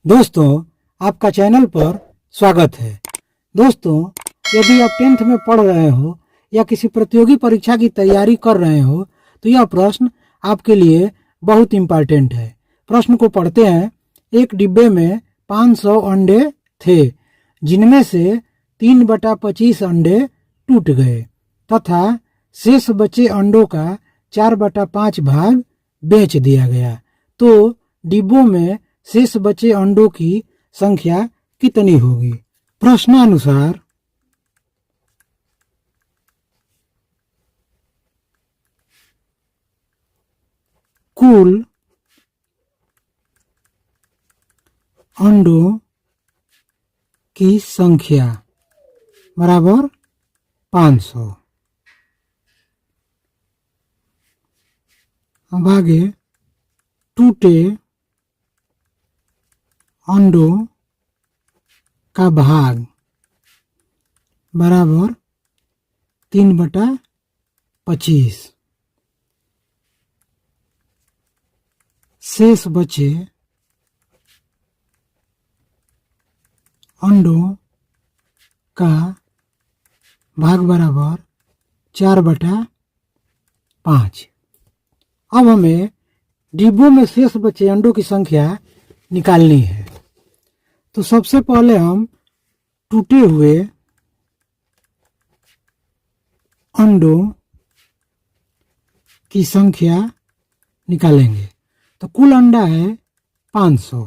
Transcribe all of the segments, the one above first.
दोस्तों, आपका चैनल पर स्वागत है। दोस्तों, यदि आप 10th में पढ़ रहे हो या किसी प्रतियोगी परीक्षा की तैयारी कर रहे हो तो यह प्रश्न आपके लिए बहुत इम्पोर्टेंट है। प्रश्न को पढ़ते हैं। एक डिब्बे में 500 अंडे थे, जिनमें से 3/25 अंडे टूट गए तथा शेष बचे अंडों का 4/5 भाग बेच दिया गया। तो डिब्बों में शेष बचे अंडों की संख्या कितनी होगी? प्रश्नानुसार कुल अंडों की संख्या बराबर 500। अब आगे, टूटे अंडों का भाग बराबर 3/25। शेष बचे अंडों का भाग बराबर 4/5। अब हमें डिब्बों में शेष बचे अंडों की संख्या निकालनी है। तो सबसे पहले हम टूटे हुए अंडों की संख्या निकालेंगे। तो कुल अंडा है 500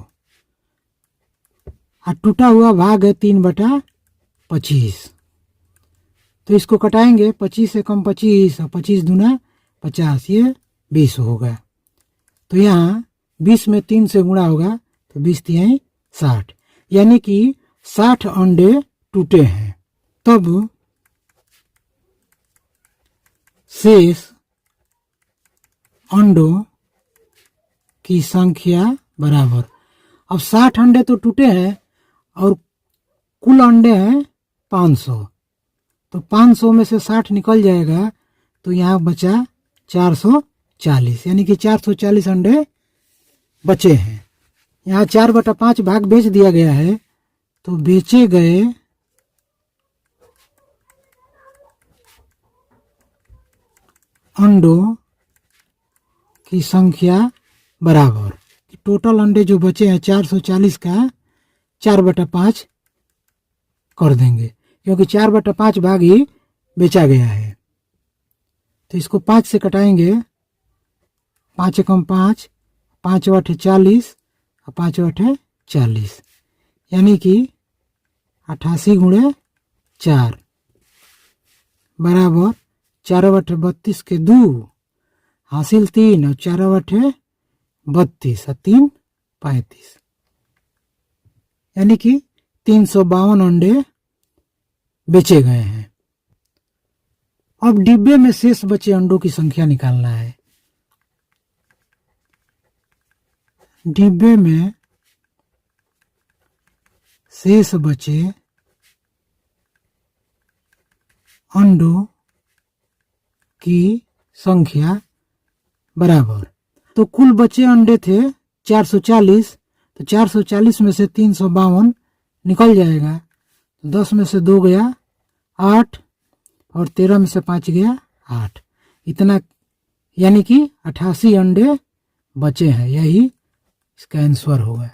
और टूटा हुआ भाग है 3/25। तो इसको कटाएंगे। 25 से कम 25 और 25 दूना 50, ये 20 होगा। तो यहाँ 20 में 3 से गुणा होगा तो 20 तिहाई 60, यानी कि 60 अंडे टूटे हैं। तब शेष अंडों की संख्या बराबर, अब 60 अंडे तो टूटे हैं और कुल अंडे हैं 500। तो 500 में से 60 निकल जाएगा तो यहाँ बचा 440, यानी कि 440 अंडे बचे हैं। यहाँ 4/5 भाग बेच दिया गया है, तो बेचे गए अंडों की संख्या बराबर, टोटल अंडे जो बचे हैं 440 का 4/5 कर देंगे, क्योंकि 4/5 भाग ही बेचा गया है। तो इसको 5 से कटाएंगे। 5 कम 5, 5 8 40 और 5 8 40, यानी कि 88 गुणे 4 बराबर 4 8 32 के 2 हासिल 3 और 4 8 32 और 3 35, यानी कि 352 अंडे बेचे गए हैं। अब डिब्बे में शेष बचे अंडों की संख्या निकालना है। डिब्बे में शेष बचे अंडों की संख्या बराबर, तो कुल बचे अंडे थे 440, तो 440 में से 352 निकल जाएगा। 10 में से 2 गया 8 और 13 में से 5 गया 8, इतना, यानी कि 88 अंडे बचे हैं। यही इसका आंसर होगा।